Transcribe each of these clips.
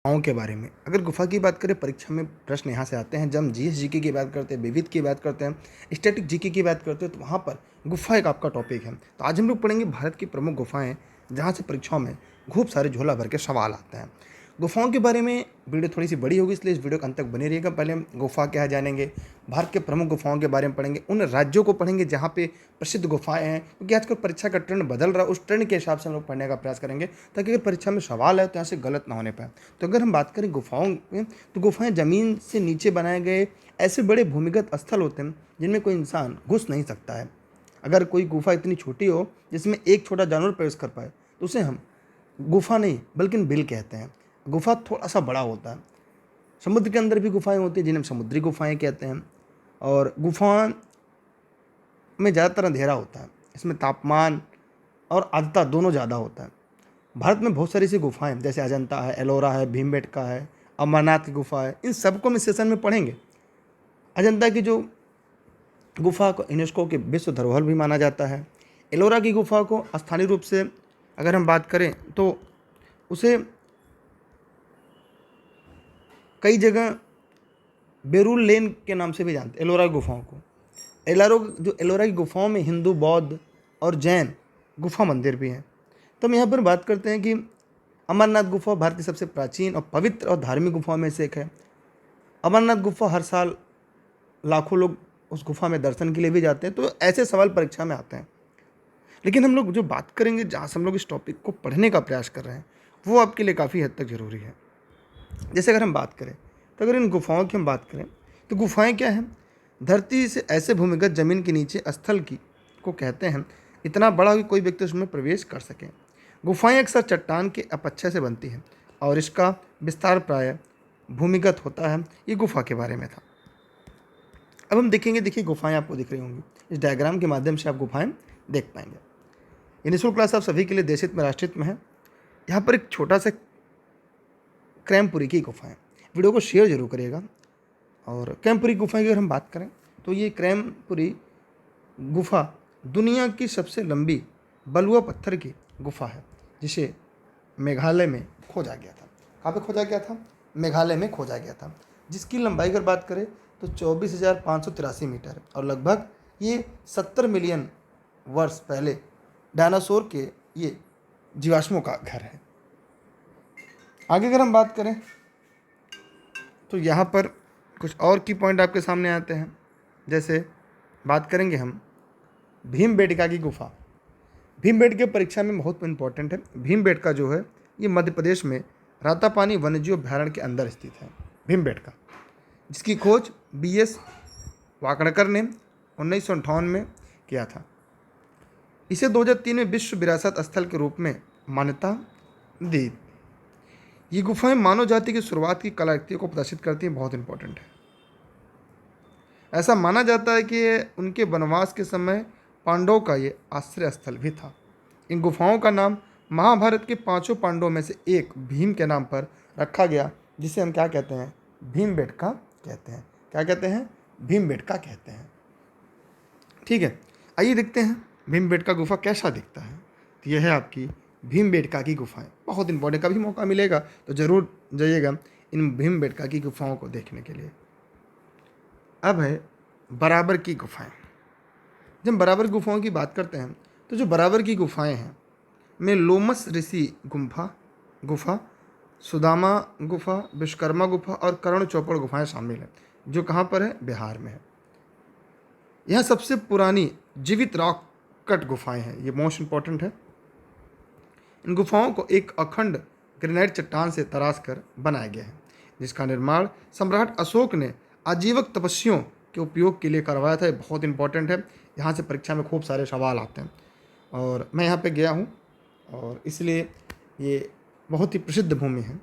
गुफाओं के बारे में। अगर गुफा की बात करें, परीक्षा में प्रश्न यहाँ से आते हैं। जब हम जीएस जीके की बात करते हैं, विविध की बात करते हैं, स्टैटिक जीके की बात करते हैं, तो वहाँ पर गुफा एक आपका टॉपिक है। तो आज हम लोग पढ़ेंगे भारत की प्रमुख गुफाएं, जहाँ से परीक्षाओं में खूब सारे झोला भर के सवाल आते हैं। गुफाओं के बारे में वीडियो थोड़ी सी बड़ी होगी, इसलिए इस वीडियो के अंत तक बने रहिएगा। पहले हम गुफा क्या है जानेंगे, भारत के प्रमुख गुफाओं के बारे में पढ़ेंगे, उन राज्यों को पढ़ेंगे जहाँ पे प्रसिद्ध गुफाएं हैं, क्योंकि आजकल परीक्षा का ट्रेंड बदल रहा है। उस ट्रेंड के हिसाब से हम लोग पढ़ने का प्रयास करेंगे, ताकि अगर परीक्षा में सवाल है तो यहाँ से गलत ना होने पाए। तो अगर हम बात करें गुफाओं में, तो गुफाएं ज़मीन से नीचे बनाए गए ऐसे बड़े भूमिगत स्थल होते हैं जिनमें कोई इंसान घुस नहीं सकता है। अगर कोई गुफा इतनी छोटी हो जिसमें एक छोटा जानवर प्रवेश कर पाए, तो उसे हम गुफा नहीं बल्कि बिल कहते हैं। गुफा थोड़ा सा बड़ा होता है। समुद्र के अंदर भी गुफाएं होती हैं जिन्हें हम समुद्री गुफाएं कहते हैं। और गुफा में ज़्यादातर अंधेरा होता है, इसमें तापमान और आर्द्रता दोनों ज़्यादा होता है। भारत में बहुत सारी ऐसी गुफाएं हैं, जैसे अजंता है, एलोरा है, भीमबेटका है, अमरनाथ की गुफा है। इन सबको हम इस सेशन में पढ़ेंगे। अजंता की जो गुफा को यूनेस्को के विश्व धरोहर भी माना जाता है। एलोरा की गुफा को स्थानीय रूप से अगर हम बात करें तो उसे कई जगह बेरुल लेन के नाम से भी जानते हैं, एलोरा की गुफाओं को। एलोरा की गुफाओं में हिंदू, बौद्ध और जैन गुफा मंदिर भी हैं। तो हम यहाँ पर बात करते हैं कि अमरनाथ गुफा भारत की सबसे प्राचीन और पवित्र और धार्मिक गुफाओं में से एक है। अमरनाथ गुफा हर साल लाखों लोग उस गुफा में दर्शन के लिए भी जाते हैं। तो ऐसे सवाल परीक्षा में आते हैं। लेकिन हम लोग जो बात करेंगे, जहाँ से हम लोग इस टॉपिक को पढ़ने का प्रयास कर रहे हैं, वो आपके लिए काफ़ी हद तक ज़रूरी है। जैसे अगर हम बात करें, तो अगर इन गुफाओं की हम बात करें, तो गुफाएं क्या हैं? धरती से ऐसे भूमिगत जमीन के नीचे स्थल की को कहते हैं, इतना बड़ा कि कोई व्यक्ति उसमें प्रवेश कर सके। गुफाएं अक्सर चट्टान के अपक्षय से बनती हैं और इसका विस्तार प्राय भूमिगत होता है। ये गुफा के बारे में था। अब हम देखेंगे, देखिए गुफाएं आपको दिख रही होंगी। इस डायग्राम के माध्यम से आप गुफाएं देख पाएंगे। ये निःशुल्क क्लास आप सभी के लिए देशित में राष्ट्रित में है। यहाँ पर एक छोटा सा क्रैमपुरी की गुफा है। वीडियो को शेयर जरूर करिएगा। और क्रैमपुरी गुफा की अगर हम बात करें, तो ये क्रैमपुरी गुफा दुनिया की सबसे लंबी बलुआ पत्थर की गुफा है, जिसे मेघालय में खोजा गया था। कहाँ पे खोजा गया था? मेघालय में खोजा गया था। जिसकी लंबाई अगर बात करें तो 24,583 मीटर है। और लगभग ये 70 मिलियन वर्ष पहले डायनासोर के ये जीवाश्मों का घर है। आगे अगर हम बात करें, तो यहाँ पर कुछ और की पॉइंट आपके सामने आते हैं। जैसे बात करेंगे हम भीमबेटका की गुफा। भीमबेटका परीक्षा में बहुत इंपॉर्टेंट है। भीमबेटका जो है, ये मध्य प्रदेश में रातापानी वन्यजीव अभ्यारण्य के अंदर स्थित है। भीमबेटका, जिसकी खोज BS वाकड़कर ने 1958 में किया था। इसे 2003 में विश्व विरासत स्थल के रूप में मान्यता दी। ये गुफाएं मानव जाति की शुरुआत की कलाकृतियों को प्रदर्शित करती हैं, बहुत इंपॉर्टेंट है। ऐसा माना जाता है कि उनके वनवास के समय पांडवों का ये आश्रय स्थल भी था। इन गुफाओं का नाम महाभारत के 5 पांडवों में से एक भीम के नाम पर रखा गया, जिसे हम क्या कहते हैं? भीमबेटका कहते हैं। क्या कहते हैं? भीमबेटका कहते हैं। ठीक है, आइए देखते हैं भीमबेटका गुफा कैसा दिखता है। तो यह है आपकी भीमबेटका की गुफाएं। बहुत इंपॉर्टेंट, कभी मौका मिलेगा तो ज़रूर जाइएगा इन भीमबेटका की गुफाओं को देखने के लिए। अब है बराबर की गुफाएं। जब बराबर गुफाओं की बात करते हैं, तो जो बराबर की गुफाएं हैं में लोमस ऋषि गुफा, सुदामा गुफा, विश्वकर्मा गुफा और कर्ण चौपड़ गुफाएं शामिल हैं, जो कहाँ पर है? बिहार में है। यह सबसे पुरानी जीवित रॉक कट गुफाएं हैं। ये मोस्ट इंपॉर्टेंट है। इन गुफाओं को एक अखंड ग्रेनाइट चट्टान से तराश कर बनाया गया है, जिसका निर्माण सम्राट अशोक ने आजीवक तपस्वियों के उपयोग के लिए करवाया था। ये बहुत इंपॉर्टेंट है। यहाँ से परीक्षा में खूब सारे सवाल आते हैं और मैं यहाँ पे गया हूँ, और इसलिए ये बहुत ही प्रसिद्ध भूमि है।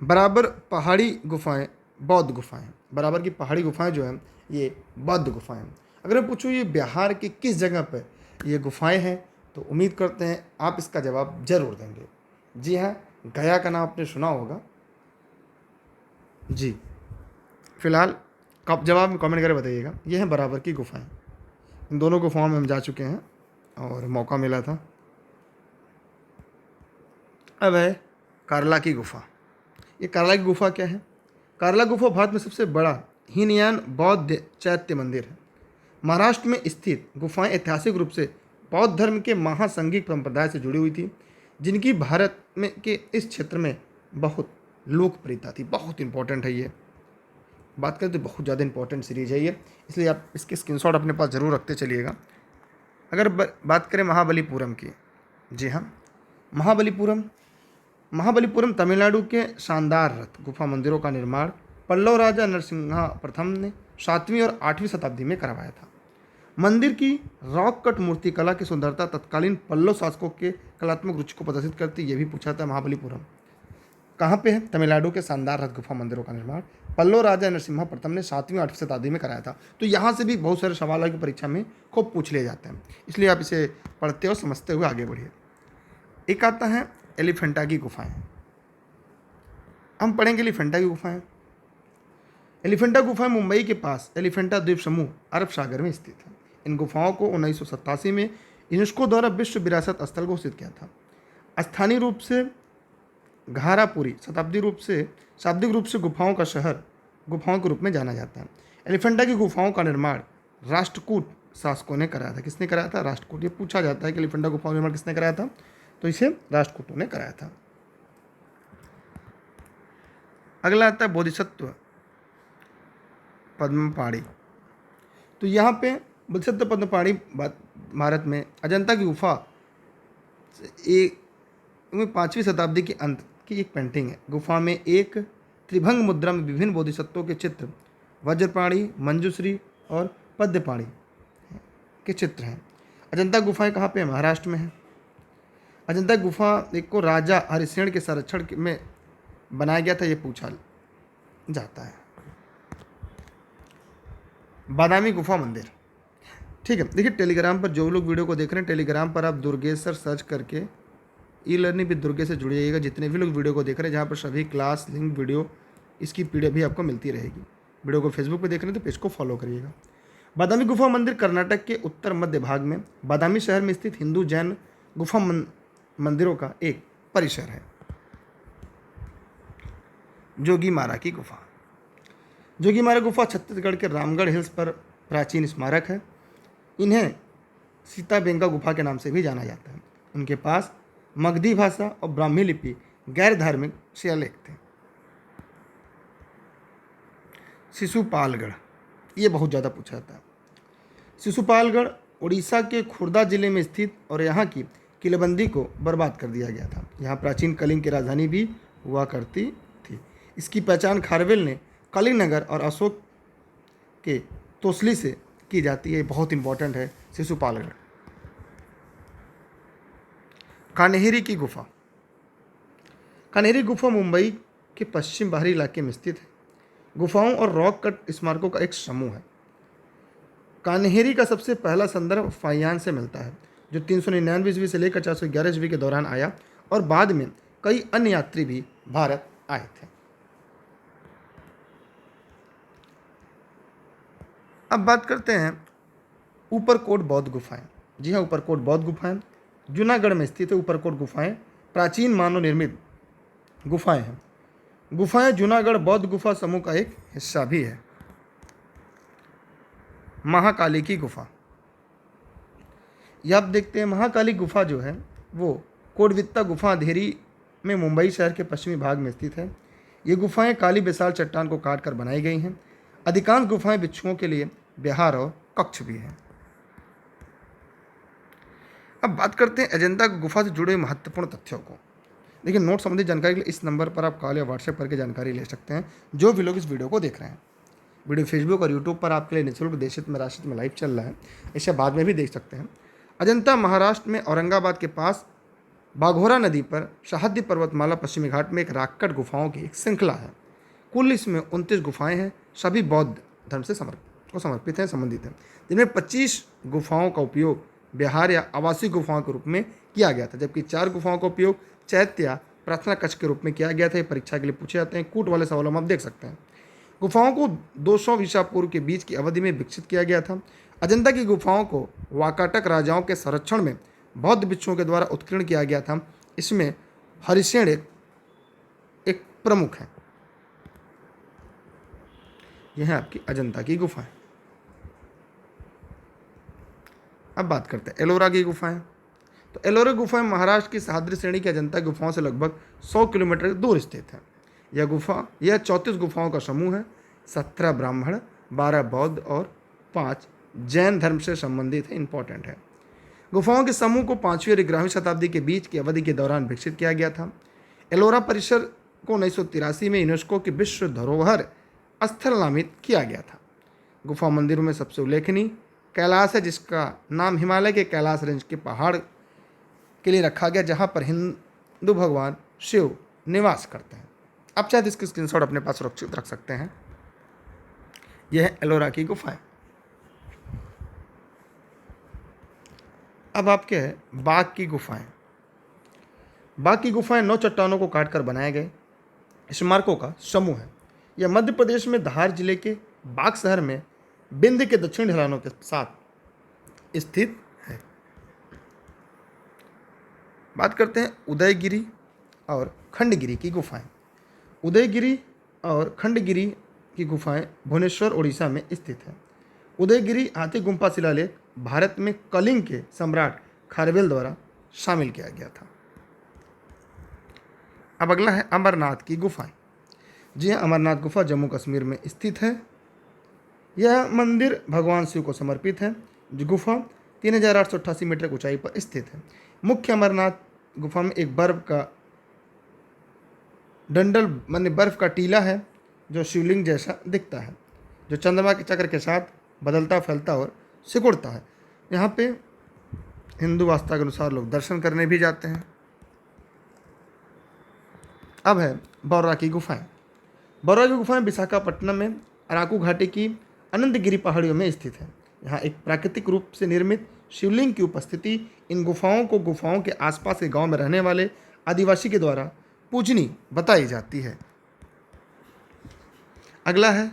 बराबर पहाड़ी गुफाएं बौद्ध गुफाएं। बराबर की पहाड़ी गुफाएं जो हैं, ये बौद्ध गुफाएं हैं। अगर मैं पूछूँ ये बिहार की किस जगह पर ये गुफाएं हैं, तो उम्मीद करते हैं आप इसका जवाब जरूर देंगे। जी हाँ, गया का नाम आपने सुना होगा। जी, फिलहाल कब जवाब में कमेंट करके बताइएगा। ये है बराबर की गुफाएं। इन दोनों गुफाओं में हम जा चुके हैं और मौका मिला था। अब है कार्ला की गुफा। ये कार्ला की गुफा क्या है? कार्ला गुफा भारत में सबसे बड़ा हीनयान बौद्ध चैत्य मंदिर है। महाराष्ट्र में स्थित गुफाएं ऐतिहासिक रूप से बौद्ध धर्म के महासंघिक संप्रदाय से जुड़ी हुई थी, जिनकी भारत में के इस क्षेत्र में बहुत लोकप्रियता थी। बहुत इंपॉर्टेंट है ये, बात करें तो बहुत ज़्यादा इंपॉर्टेंट सीरीज है ये, इसलिए आप इसके स्क्रीनशॉट अपने पास ज़रूर रखते चलिएगा। अगर बात करें महाबलीपुरम की, जी हाँ, महाबलीपुरम तमिलनाडु के शानदार रथ गुफा मंदिरों का निर्माण पल्लव राजा नरसिम्हा प्रथम ने 7वीं और 8वीं शताब्दी में करवाया था। मंदिर की रॉक कट मूर्ति कला की सुंदरता तत्कालीन पल्लव शासकों के कलात्मक रुचि को प्रदर्शित करती, ये भी पूछा था। महाबलीपुरम कहाँ पे है? तमिलनाडु के शानदार रथ गुफा मंदिरों का निर्माण पल्लव राजा नरसिम्हा प्रथम ने 7वीं 8वीं शताब्दी में कराया था। तो यहाँ से भी बहुत सारे सवाल की परीक्षा में खूब पूछ लिए जाते हैं, इसलिए आप इसे पढ़ते और समझते हुए आगे बढ़िए। एक आता है एलिफेंटा की गुफाएं। हम पढ़ेंगे एलिफेंटा की गुफाएं। एलिफेंटा गुफाएं मुंबई के पास एलिफेंटा द्वीप समूह अरब सागर में स्थित है। इन गुफाओं को 1987 में यूनेस्को द्वारा विश्व विरासत स्थल घोषित किया था। स्थानीय रूप से घारापुरी, शाब्दिक रूप से गुफाओं का शहर गुफाओं के रूप में जाना जाता है। एलिफेंटा की गुफाओं का निर्माण राष्ट्रकूट शासकों ने कराया था। किसने कराया था? राष्ट्रकूट। ये पूछा जाता है कि एलिफेंटा गुफाओं का निर्माण किसने कराया था, तो इसे राष्ट्रकूटों ने कराया था। अगला आता है बोधिसत्व पद्मपाणी। तो यहाँ पे बोधिसत्व पद्मपाणी भारत में अजंता की गुफा एक 5वीं शताब्दी के अंत की एक पेंटिंग है। गुफा में एक त्रिभंग मुद्रा में विभिन्न बोधिसत्वों के चित्र, वज्रपाणी, मंजूश्री और पद्मपाणी के चित्र हैं। अजंता गुफाएं कहाँ पे है? महाराष्ट्र में है। अजंता गुफा एक को राजा हरिसेन के संरक्षण में बनाया गया था, ये पूछा जाता है। बादामी गुफा मंदिर, ठीक है। देखिए, टेलीग्राम पर जो लोग वीडियो को देख रहे हैं, टेलीग्राम पर आप दुर्गेश सर सर्च करके ई लर्निंग विद दुर्गेश से जुड़िएगा। जितने भी लोग वीडियो को देख रहे हैं, जहाँ पर सभी क्लास लिंक वीडियो इसकी पीडीएफ भी आपको मिलती रहेगी। वीडियो को फेसबुक पे देख रहे हैं तो पेज को फॉलो करिएगा। बादामी गुफा मंदिर कर्नाटक के उत्तर मध्य भाग में बादामी शहर में स्थित हिंदू जैन गुफा मंदिरों का एक परिसर है। जोगीमारा की गुफा। जोगीमारा गुफा छत्तीसगढ़ के रामगढ़ हिल्स पर प्राचीन स्मारक है। इन्हें सीताबेंगा गुफा के नाम से भी जाना जाता है। उनके पास मगधी भाषा और ब्राह्मी लिपि गैर धार्मिक शिलालेख थे। शिशुपालगढ़, ये बहुत ज़्यादा पूछा जाता है। शिशुपालगढ़ उड़ीसा के खुर्दा जिले में स्थित और यहाँ की किलेबंदी को बर्बाद कर दिया गया था। यहाँ प्राचीन कलिंग की राजधानी भी हुआ करती थी। इसकी पहचान खारवेल ने कलिंग नगर और अशोक के तोसली से की जाती है। बहुत इंपॉर्टेंट है शिशुपालगढ़। कान्हेरी की गुफा। कान्हेरी गुफा मुंबई के पश्चिम बाहरी इलाके में स्थित है। गुफाओं और रॉक कट स्मारकों का एक समूह है। कान्हेरी का सबसे पहला संदर्भ फाइयान से मिलता है, जो 399 ईस्वी से लेकर 411 ईस्वी के दौरान आया, और बाद में कई अन्य यात्री भी भारत आए थे। अब बात करते हैं ऊपरकोट बौद्ध गुफाएं। जी हाँ, ऊपरकोट बौद्ध गुफाएं जूनागढ़ में स्थित है। ऊपरकोट गुफाएं प्राचीन मानव निर्मित गुफाएं हैं। गुफाएं जूनागढ़ बौद्ध गुफा समूह का एक हिस्सा भी है। महाकाली की गुफा, ये आप देखते हैं। महाकाली गुफा जो है वो कोडवित्ता गुफा अंधेरी में मुंबई शहर के पश्चिमी भाग में स्थित है। ये गुफाएं काली विशाल चट्टान को काट कर बनाई गई हैं। अधिकांश गुफाएं बिच्छुओं के लिए विहार और कक्ष भी हैं। अब बात करते हैं अजंता गुफा से जुड़े महत्वपूर्ण तथ्यों को। देखिए, नोट संबंधी जानकारी के लिए इस नंबर पर आप कॉल या व्हाट्सएप करके जानकारी ले सकते हैं, जो भी लोग इस वीडियो को देख रहे हैं। वीडियो फेसबुक और यूट्यूब पर आपके लिए निःशुल्क देशित में राशित में लाइव चल रहा है, इसे बाद में भी देख सकते हैं। अजंता महाराष्ट्र में औरंगाबाद के पास बाघोरा नदी पर सह्याद्री पर्वतमाला पश्चिमी घाट में एक राक्कट गुफाओं की एक श्रृंखला है। कुल इसमें 29 गुफाएं हैं, सभी बौद्ध धर्म से समर्पित हैं, संबंधित हैं, जिनमें 25 गुफाओं का उपयोग विहार या आवासीय गुफाओं के रूप में किया गया था, जबकि 4 गुफाओं का उपयोग चैत्य या प्रार्थना कक्ष के रूप में किया गया था। ये परीक्षा के लिए पूछे जाते हैं। कूट वाले सवालों में आप देख सकते हैं। गुफाओं को 200 ईसा पूर्व के बीच की अवधि में विकसित किया गया था। अजंता की गुफाओं को वाकाटक राजाओं के संरक्षण में बौद्ध भिक्षुओं के द्वारा उत्कीर्ण किया गया था। इसमें हरिसेन एक प्रमुख है। यह है आपकी अजंता की गुफाएं। अब बात करते हैं एलोरा की गुफाएं। तो एलोरा गुफाएं महाराष्ट्र की सह्याद्री श्रेणी की अजंता गुफाओं से लगभग 100 किलोमीटर दूर स्थित है। यह 34 गुफाओं का समूह है। 17 ब्राह्मण, 12 बौद्ध और 5 जैन धर्म से संबंधित है। इंपॉर्टेंट है। गुफाओं के समूह को 5वीं और 11वीं शताब्दी के बीच की अवधि के दौरान विकसित किया गया था। एलोरा परिसर को 1983 में यूनेस्को की विश्व धरोहर स्थल नामित किया गया था। गुफा मंदिरों में सबसे उल्लेखनीय कैलाश है, जिसका नाम हिमालय के कैलाश रेंज के पहाड़ के लिए रखा गया, जहाँ पर हिंदू भगवान शिव निवास करते हैं। आप चाहे इसकी स्क्रीनशॉट अपने पास सुरक्षित रख सकते हैं। यह है एलोरा की गुफाएं। अब आपके है बाघ की गुफाएं। बाघ की गुफाएं 9 चट्टानों को काटकर बनाए गए स्मारकों का समूह है। यह मध्य प्रदेश में धार जिले के बाघ शहर में बिंद के दक्षिण ढलानों के साथ स्थित है। बात करते हैं उदयगिरी और खंडगिरी की गुफाएं। उदयगिरी और खंडगिरी की गुफाएं भुवनेश्वर उड़ीसा में स्थित है। उदयगिरी हाथी गुम्फा शिलालेख भारत में कलिंग के सम्राट खारवेल द्वारा शामिल किया गया था। अब अगला है अमरनाथ की गुफाएं। जी हाँ, अमरनाथ गुफा जम्मू कश्मीर में स्थित है। यह मंदिर भगवान शिव को समर्पित है। जो गुफा 3888 मीटर की ऊंचाई पर स्थित है। मुख्य अमरनाथ गुफा में एक बर्फ का डंडल माने बर्फ का टीला है, जो शिवलिंग जैसा दिखता है, जो चंद्रमा के चक्र के साथ बदलता, फैलता और सिकुड़ता है। यहाँ पे हिंदू आस्था के अनुसार लोग दर्शन करने भी जाते हैं। अब है बौर्रा की गुफाएं। बौर्रा की गुफाएं विशाखापट्टनम में अराकू घाटी की अनंतगिरी पहाड़ियों में स्थित है। यहाँ एक प्राकृतिक रूप से निर्मित शिवलिंग की उपस्थिति इन गुफाओं को गुफाओं के आसपास के गांव में रहने वाले आदिवासी के द्वारा पूजनीय बताई जाती है। अगला है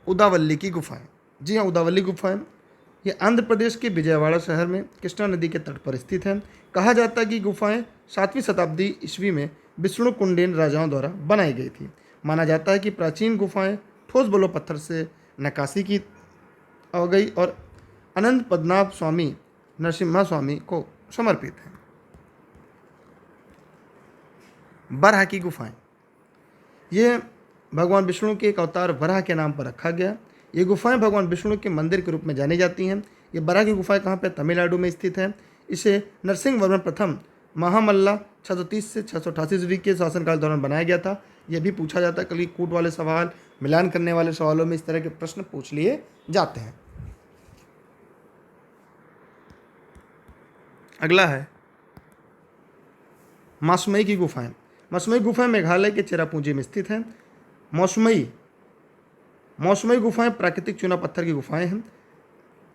उदावली की गुफाएं। जी हाँ, उदावली गुफाएं ये आंध्र प्रदेश के विजयवाड़ा शहर में कृष्णा नदी के तट पर स्थित है। कहा जाता है कि गुफाएं 7वीं शताब्दी ईस्वी में विष्णु कुंडेन राजाओं द्वारा बनाई गई थी। माना जाता है कि प्राचीन गुफाएं ठोस बलो पत्थर से नक्काशी की गई और अनंत पद्मनाभ स्वामी नरसिम्हा स्वामी को समर्पित है। बरहा की गुफाएं ये भगवान विष्णु के एक अवतार बरहा के नाम पर रखा गया। ये गुफाएं भगवान विष्णु के मंदिर के रूप में जानी जाती हैं। ये बरहा की गुफाएं कहाँ पे? तमिलनाडु में स्थित है। इसे नरसिंह वर्मन प्रथम महामल्ला 630 से 688 ईस्वी के शासनकाल दौरान बनाया गया था। यह भी पूछा जाता है, कभी कूट वाले सवाल, मिलान करने वाले सवालों में इस तरह के प्रश्न पूछ लिए जाते हैं। अगला है मासुमई की गुफाएं। मासुमई गुफाएं मेघालय के चेरापूंजी में स्थित हैं। मौसमई गुफाएं प्राकृतिक चूना पत्थर की गुफाएं हैं।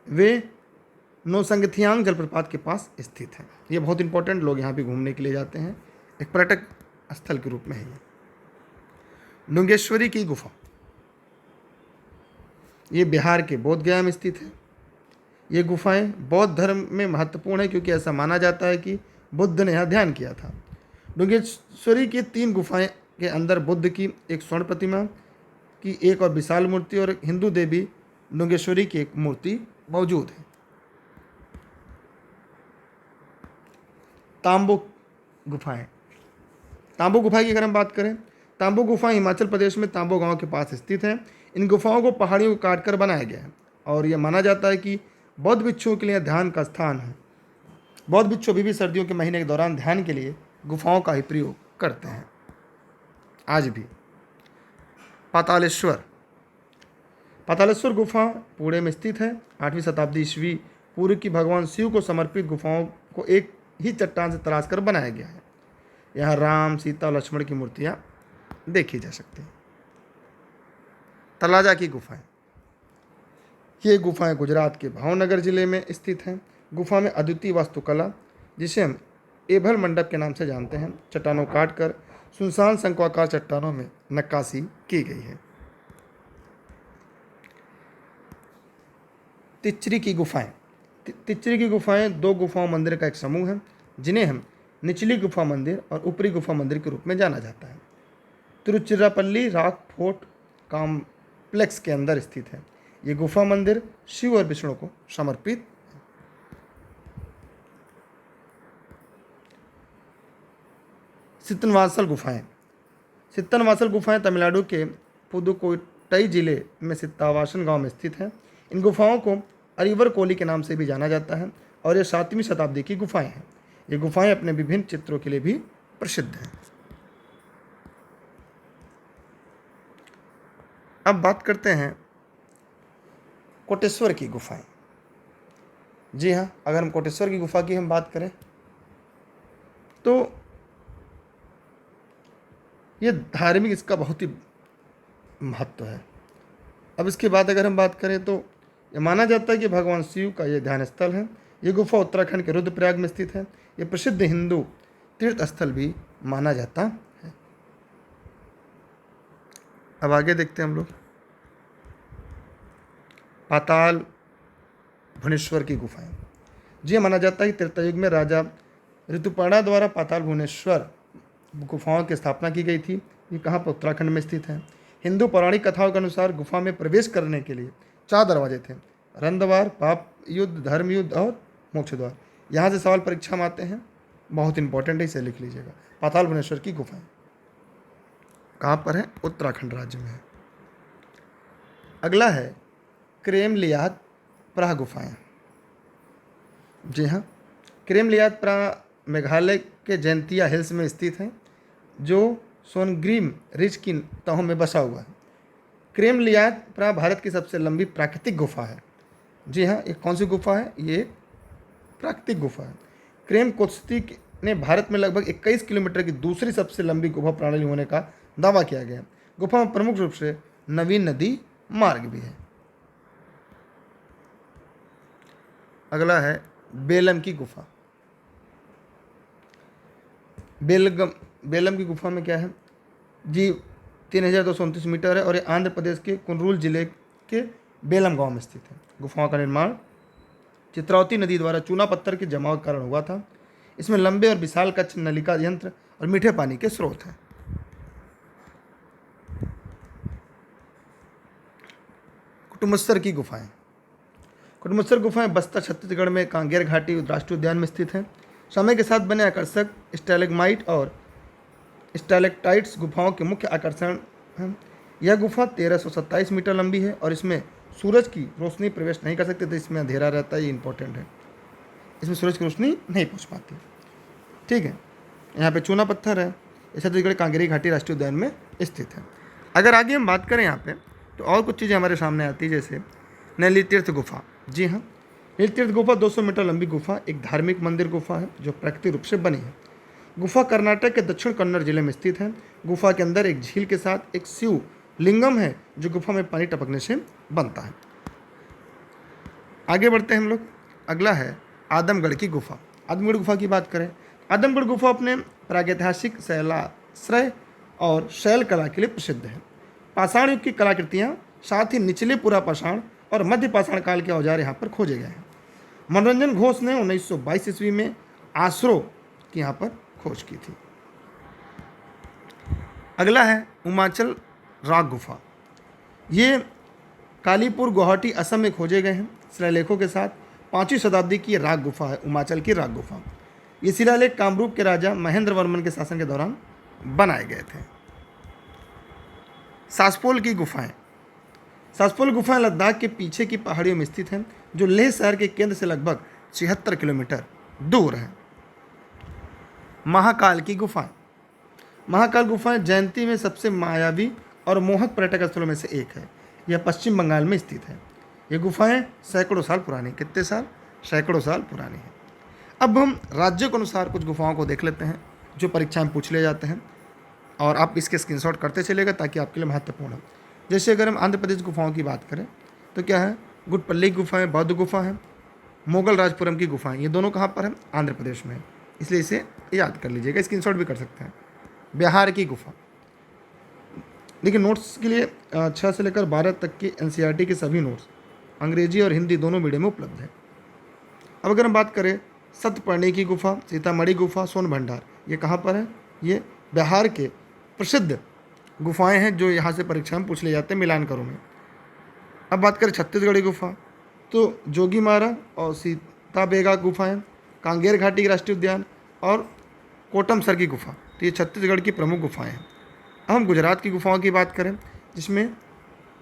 वे नोसंगथियांग जलप्रपात के पास स्थित हैं। ये बहुत इंपॉर्टेंट, लोग यहाँ भी घूमने के लिए जाते हैं, एक पर्यटक स्थल के रूप में है ये। डुंगेश्वरी की गुफा ये बिहार के बोध गया में स्थित है। ये गुफाएं बौद्ध धर्म में महत्वपूर्ण है, क्योंकि ऐसा माना जाता है कि बुद्ध ने यहाँ ध्यान किया था। डुंगेश्वरी की 3 गुफाएं के अंदर बुद्ध की एक स्वर्ण प्रतिमा की एक और विशाल मूर्ति और एक हिंदू देवी डुंगेश्वरी की एक मूर्ति मौजूद है। तांबो गुफाएं। तांबो गुफा की अगर हम बात करें, तांबो गुफाएं हिमाचल प्रदेश में तांबो गांव के पास स्थित हैं। इन गुफाओं को पहाड़ियों को काटकर बनाया गया है और यह माना जाता है कि बौद्ध भिक्षुओं के लिए ध्यान का स्थान है। बौद्ध भिक्षु अभी भी सर्दियों के महीने के दौरान ध्यान के लिए गुफाओं का ही प्रयोग करते हैं आज भी। पातालेश्वर गुफा पुणे में स्थित है। 8वीं शताब्दी ईस्वी पूर्व की भगवान शिव को समर्पित गुफाओं को एक ही चट्टान से तराश कर बनाया गया है। यहाँ राम, सीता और लक्ष्मण की मूर्तियाँ देखी जा सकती हैं। तलाजा की गुफाएं। ये गुफाएं गुजरात के भावनगर जिले में स्थित हैं। गुफा में अद्वितीय वास्तुकला, जिसे हम एभल मंडप के नाम से जानते हैं, चट्टानों काट कर सुनसान शंक्वाकार चट्टानों में नक्काशी की गई है। तिच्चरी की गुफाएं। तिच्चरी की गुफाएं 2 गुफाओं मंदिर का एक समूह है, जिन्हें हम निचली गुफा मंदिर और ऊपरी गुफा मंदिर के रूप में जाना जाता है। तिरुचिरापल्ली रॉक फोर्ट कॉम्प्लेक्स के अंदर स्थित है। ये गुफा मंदिर शिव और विष्णु को समर्पित। सित्तनवासल गुफाएं। सित्तनवासल गुफाएं तमिलनाडु के पुदुकोट्टई जिले में सित्तावासन गांव में स्थित हैं। इन गुफाओं को अरिवर कोली के नाम से भी जाना जाता है और ये 7वीं शताब्दी की गुफाएं हैं। ये गुफाएं अपने विभिन्न चित्रों के लिए भी प्रसिद्ध हैं। अब बात करते हैं कोटेश्वर की गुफाएं। जी हाँ, अगर हम कोटेश्वर की गुफा की हम बात करें तो ये धार्मिक इसका बहुत ही महत्व है। अब इसके बाद अगर हम बात करें तो ये माना जाता है कि भगवान शिव का ये ध्यान स्थल है। ये गुफा उत्तराखंड के रुद्रप्रयाग में स्थित है। ये प्रसिद्ध हिंदू तीर्थ स्थल भी माना जाता है। अब आगे देखते हैं हम लोग पाताल भुवनेश्वर की गुफाएं। जी माना जाता है कि त्रेतायुग में राजा ऋतुपर्णा द्वारा पाताल भुवनेश्वर गुफाओं की स्थापना की गई थी। ये कहाँ पर? उत्तराखंड में स्थित है। हिंदू पौराणिक कथाओं के अनुसार गुफा में प्रवेश करने के लिए 4 दरवाजे थे: रण द्वार, पाप युद्ध, धर्म युद्ध और मोक्ष द्वार। यहाँ से सवाल परीक्षा में आते हैं, बहुत इंपॉर्टेंट है, इसे लिख लीजिएगा। पाताल भुवनेश्वर की गुफाएं कहाँ पर है? उत्तराखंड राज्य में है। अगला है क्रेमलियात प्राह गुफाएं। जी हाँ, क्रेमलियात प्राह मेघालय के जैंतिया हिल्स में स्थित है, जो सोनग्रीम रिज की तहों में बसा हुआ है। क्रेमलियात प्राह भारत की सबसे लंबी प्राकृतिक गुफा है। जी हाँ, एक कौन सी गुफा है? ये प्राकृतिक गुफा है। क्रेम कोत्सती ने भारत में लगभग 21 किलोमीटर की दूसरी सबसे लंबी गुफा प्रणाली होने का दावा किया गया है। गुफा में प्रमुख रूप से नवीन नदी मार्ग भी है। अगला है बेलम की गुफा। बेलम की गुफा में क्या है जी? 3229 मीटर है और ये आंध्र प्रदेश के कुर्नूल जिले के बेलम गांव में स्थित है। गुफाओं का निर्माण चित्रावती नदी द्वारा चूना पत्थर के जमाव के कारण हुआ था। इसमें लंबे और विशाल कक्ष, नलिका यंत्र और मीठे पानी के स्रोत हैं। कुटुम्बसर की गुफाएं। कुटुम्बसर गुफाएं बस्तर छत्तीसगढ़ में कांगेर घाटी राष्ट्रीय उद्यान में स्थित हैं। समय के साथ बने आकर्षक स्टैलेग्माइट और स्टैलेक्टाइट्स गुफाओं के मुख्य आकर्षण हैं। यह गुफा 1327 मीटर लंबी है और इसमें सूरज की रोशनी प्रवेश नहीं कर सकती, तो इसमें अंधेरा रहता है। ये इंपॉर्टेंट है, इसमें सूरज की रोशनी नहीं पहुंच पाती। ठीक है, यहाँ पे चूना पत्थर है। ये छत्तीसगढ़ कांगेरी घाटी राष्ट्रीय उद्यान में स्थित है। अगर आगे हम बात करें यहाँ पे तो और कुछ चीज़ें हमारे सामने आती है, जैसे नैली तीर्थ गुफा। जी हाँ, नील तीर्थ गुफा 200 मीटर लंबी गुफा एक धार्मिक मंदिर गुफा है जो प्राकृतिक रूप से बनी है। गुफा कर्नाटक के दक्षिण कन्नड़ जिले में स्थित है। गुफा के अंदर एक झील के साथ एक शिव लिंगम है जो गुफा में पानी टपकने से बनता है। आगे बढ़ते हैं हम लोग। अगला है आदमगढ़ की गुफा। आदमगढ़ गुफा की बात करें, आदमगढ़ गुफा अपने प्रागैतिहासिक शैलाश्रय और शैल कला के लिए प्रसिद्ध है। पाषाण युग की कलाकृतियाँ, साथ ही निचले पुरा पाषाण और मध्य पाषाण काल के औजार यहाँ पर खोजे गए हैं। मनोरंजन घोष ने 1922 ईस्वी में आसरो की यहाँ पर खोज की थी। अगला है उमाचल राग गुफा। ये कालीपुर, गुवाहाटी, असम में खोजे गए हैं शिलालेखों के साथ। 5वीं शताब्दी की राग गुफा है उमाचल की राग गुफा। ये शिलालेख कामरूप के राजा महेंद्र वर्मन के शासन के दौरान बनाए गए थे। सासपोल की गुफाएं। सासपोल गुफाएं लद्दाख के पीछे की पहाड़ियों में स्थित हैं, जो लेह शहर के केंद्र से लगभग 76 किलोमीटर दूर है। महाकाल की गुफाएं। महाकाल गुफाएं जयंती में सबसे मायावी और मोहक पर्यटक स्थलों में से एक है। यह पश्चिम बंगाल में स्थित है। ये गुफाएं सैकड़ों साल पुरानी, कितने साल? सैकड़ों साल पुरानी है। अब हम राज्यों के अनुसार कुछ गुफाओं को देख लेते हैं जो परीक्षा में पूछ ले जाते हैं, और आप इसके स्क्रीनशॉट करते चलेगा ताकि आपके लिए महत्वपूर्ण हो। जैसे अगर हम आंध्र प्रदेश गुफाओं की बात करें तो क्या है? गुटपल्ली गुफाएं बौद्ध गुफा है। मोगल राजपुरम की गुफाएं, ये दोनों कहाँ पर हैं? आंध्र प्रदेश में, इसलिए इसे याद कर लीजिएगा, स्क्रीनशॉट भी कर सकते हैं। बिहार की गुफा। देखिए, नोट्स के लिए 6 से लेकर 12 तक की NCERT के सभी नोट्स अंग्रेजी और हिंदी दोनों मीडियम में उपलब्ध है। अब अगर हम बात करें सतपर्णी की गुफा, सीतामढ़ी गुफा, सोन भंडार, ये कहाँ पर है? ये बिहार के प्रसिद्ध गुफाएं हैं जो यहाँ से परीक्षा में पूछ ले जाते हैं मिलान करो में। अब बात करें छत्तीसगढ़ी गुफा, तो जोगीमारा और सीता बेगा गुफाएँ, कांगेर घाटी की राष्ट्रीय उद्यान और कोटमसर की गुफा, तो ये छत्तीसगढ़ की प्रमुख गुफाएँ हैं। अब हम गुजरात की गुफाओं की बात करें, जिसमें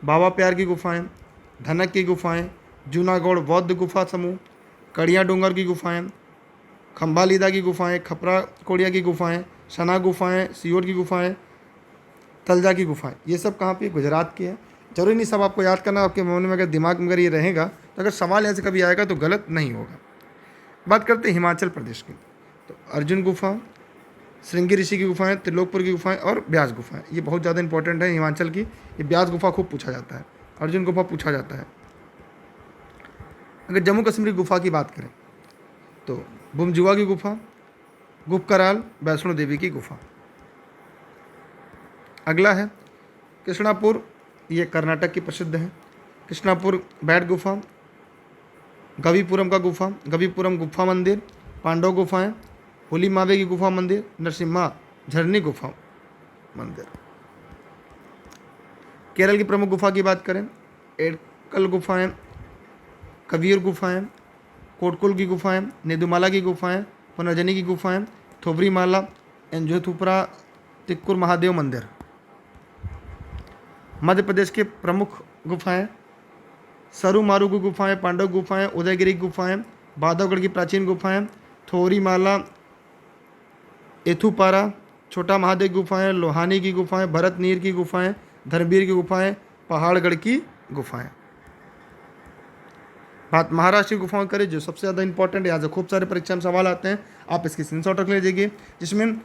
बाबा प्यार की गुफाएँ, धनक की गुफाएँ, जूनागढ़ बौद्ध गुफा समूह, कड़िया डूंगर की गुफाएँ, खंभालीदा की गुफाएँ, खपरा कोड़िया की गुफाएँ, सना गुफाएँ, सियोर की गुफाएँ, तलजा की गुफाएँ, ये सब कहाँ पे? गुजरात की है। जरूरी नहीं सब आपको याद करना, आपके मन में अगर दिमाग में अगर ये रहेगा तो अगर सवाल ऐसे कभी आएगा तो गलत नहीं होगा। बात करते हैं हिमाचल प्रदेश की, तो अर्जुन गुफा, श्रृंगी ऋषि की गुफाएं, त्रिलोकपुर की गुफाएं और ब्यास गुफाएं, ये बहुत ज़्यादा इंपॉर्टेंट है हिमाचल की। ये ब्यास गुफा खूब पूछा जाता है, अर्जुन गुफा पूछा जाता है। अगर जम्मू कश्मीर गुफा की बात करें तो बुमजुआ की गुफा, गुपकराल, वैष्णो देवी की गुफा। अगला है कृष्णापुर, ये कर्नाटक की प्रसिद्ध है। कृष्णापुर बैट गुफा, गवीपुरम का गुफा, गवीपुरम गुफा मंदिर, पांडव गुफाएं, होली मावे की गुफा मंदिर, नरसिम्हा झरनी गुफा मंदिर। केरल की प्रमुख गुफा की बात करें, एड़कल गुफाएं, कबीर गुफाएं, कोटकुल की गुफाएं, नेदुमाला की गुफाएं, पुनर्जनी की गुफाएं, थोबरीमाला, एंजोथुपरा, तिक्कुर महादेव मंदिर। मध्य प्रदेश के प्रमुख गुफाएं, सरुमारू की गुफाएं, पांडव गुफाएं, उदयगिरी गुफाएं, बांधवगढ़ की प्राचीन गुफाएं, थोरीमाला, एथुपारा, छोटा महादेव गुफाएं, लोहानी की गुफाएं, भरत नीर की गुफाएं, धर्मवीर की गुफाएं, पहाड़गढ़ की गुफाएं। बात महाराष्ट्र की गुफाओं करें, जो सबसे ज़्यादा इंपॉर्टेंट, यहाँ से खूब सारे परीक्षा में सवाल आते हैं, आप इसकी स्क्रीनशॉट रख लीजिए, जिसमें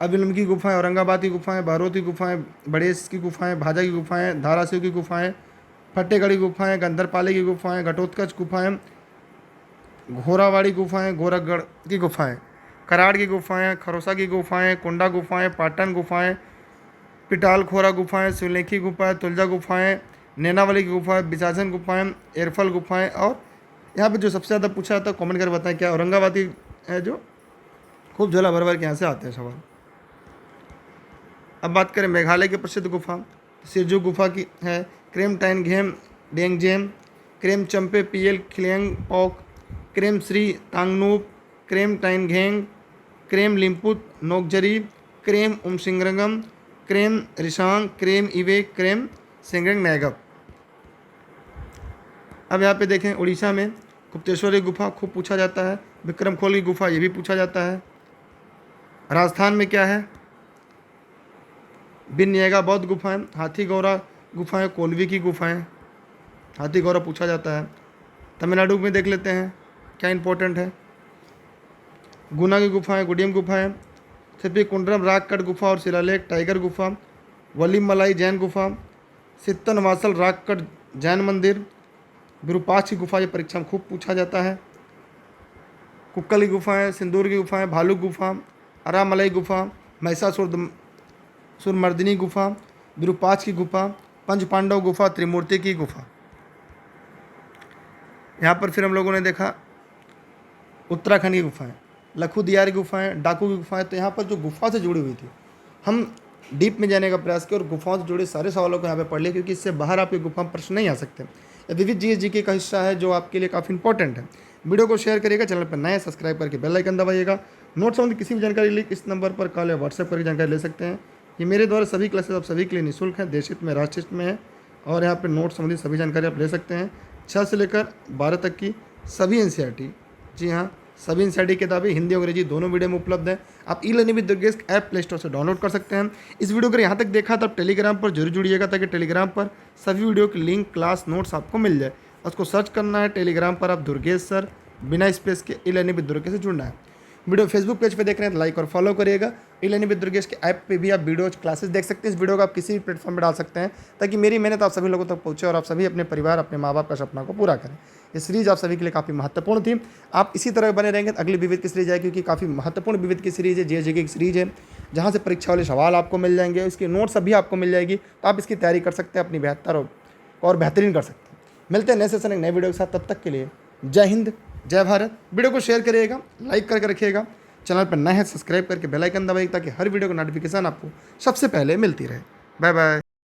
अबिलम की गुफाएं, औरंगाबाद की गुफाएं, बारोत की गुफाएं, बड़ेस की गुफाएं, भाजा की गुफाएं, धाराशिव की गुफाएं, फतेहगढ़ की गुफाएं, गंदरपाले की गुफाएं, घटोत्कच गुफाएं, घोरावाड़ी गुफाएं, गोरखगढ़ की गुफाएं, कराड़ की गुफाएं, खरोसा की गुफाएं, कुंडा गुफाएं, पाटन गुफाएं, पिटालखोरा गुफाएं, सुलेखी गुफाएं, तुलजा गुफाएं, नैनावली की गुफाएं, बिसासन गुफाएं, एरफल गुफाएं। और यहाँ पे जो सबसे ज़्यादा पूछा जाता है, कमेंट कर बताएं क्या औरंगाबादी है, जो खूब झोला भर भर के यहाँ से आते हैं सवाल। अब बात करें मेघालय की प्रसिद्ध गुफा, सिरजू गुफा की है, क्रेम टाइन घेम डेंगजेम, क्रेम चंपे पीएल खिलियंग पॉक, क्रेम श्री तांगनूप, क्रेम टाइन घेंग, क्रेम लिम्पुत नोकजरी, क्रेम उमसिंगरंगम, क्रेम रिशांग, क्रेम इवे, क्रेम सिंगरंग नैगप। अब यहाँ पे देखें उड़ीसा में गुप्तेश्वरी गुफा खूब पूछा जाता है, विक्रमखोल की गुफा ये भी पूछा जाता है। राजस्थान में क्या है, बिनयेगा बौद्ध गुफाएं, हाथी गौरा गुफाएं, कोलवी की गुफाएं, हाथी गौरा पूछा जाता है। तमिलनाडु में देख लेते हैं क्या इंपॉर्टेंट है, गुना की गुफाएं, गुडियम गुफाएं, थिपी कुंडरम रागकट गुफा और शिलालेख टाइगर गुफा, वलीम मलाई जैन गुफा, सित्तन वासल रागकट जैन मंदिर, विरूपाक्ष की गुफा ये परीक्षा में खूब पूछा जाता है। कुक्कल की गुफाएं, सिंदूर की गुफाएं, भालू गुफा, अरामलई गुफा, महिषासुर सुरमर्दिनी गुफा, विरूपाक्ष की गुफा, पंच पांडव गुफा, त्रिमूर्ति की गुफा। यहाँ पर फिर हम लोगों ने देखा उत्तराखंड की गुफाएं, लखुदियार की गुफाएं, डाकू की गुफाएं। तो यहाँ पर जो गुफा से जुड़ी हुई थी, हम डीप में जाने का प्रयास किया और गुफाओं से जुड़े सारे सवालों को यहाँ पे पढ़ लिया, क्योंकि इससे बाहर आपके गुफा प्रश्न नहीं आ सकते। ये विविध जीके का हिस्सा है जो आपके लिए काफ़ी इंपॉर्टेंट है। वीडियो को शेयर करिएगा, चैनल पर नए सब्सक्राइब करके बेल आइकन दबाइएगा। नोट्स संबंधी किसी भी जानकारी लिए इस नंबर पर कॉल या व्हाट्सएप करके जानकारी ले सकते हैं। ये मेरे द्वारा सभी क्लासेस आप सभी के लिए निःशुल्क हैं, देश हित में राष्ट्र हित में है। और यहाँ पर नोट्स संबंधी सभी जानकारी आप ले सकते हैं। 6 से लेकर 12 तक की सभी एनसीईआरटी, जी हाँ सभी एनसीईआरटी किताबें हिंदी और अंग्रेजी दोनों मीडियम में उपलब्ध है। आप e learning with Durgesh app play store से डाउनलोड कर सकते हैं। इस वीडियो को यहाँ तक देखा तो आप टेलीग्राम पर जरूर जुड़िएगा, ताकि टेलीग्राम पर सभी वीडियो की लिंक, क्लास नोट्स आपको मिल जाए। उसको सर्च करना है टेलीग्राम पर, आप दुर्गेश सर बिना स्पेस के ई लर्निंग विद दुर्गेश से जुड़ना है। वीडियो फेसबुक पेज पे देख रहे हैं तो लाइक और फॉलो करिएगा। ई लर्निंग विद दुर्गेश के ऐप पे भी आप वीडियोज क्लासेस देख सकते हैं। इस वीडियो को आप किसी भी प्लेटफॉर्म पर डाल सकते हैं, ताकि मेरी मेहनत आप सभी लोगों तक पहुंचे और आप सभी अपने परिवार, अपने माँ बाप का सपना को पूरा करें। ये सीरीज आप सभी के लिए काफ़ी महत्वपूर्ण थी। आप इसी तरह बने रहेंगे तो अगली विविध की सीरीज आएगी, क्योंकि काफ़ी महत्वपूर्ण विविध की सीरीज है, जीके की सीरीज है, जहाँ से परीक्षा वाले सवाल आपको मिल जाएंगे, इसकी नोट्स अभी आपको मिल जाएगी, तो आप इसकी तैयारी कर सकते हैं, अपनी बेहतर और बेहतरीन कर सकते हैं। मिलते हैं नए सेशन एक नए वीडियो के साथ, तब तक के लिए जय हिंद, जय भारत। वीडियो को शेयर करिएगा, लाइक करके रखिएगा, चैनल पर नए हैं सब्सक्राइब करके बेल आइकन दबाइए, ताकि हर वीडियो का नोटिफिकेशन आपको सबसे पहले मिलती रहे। Bye bye.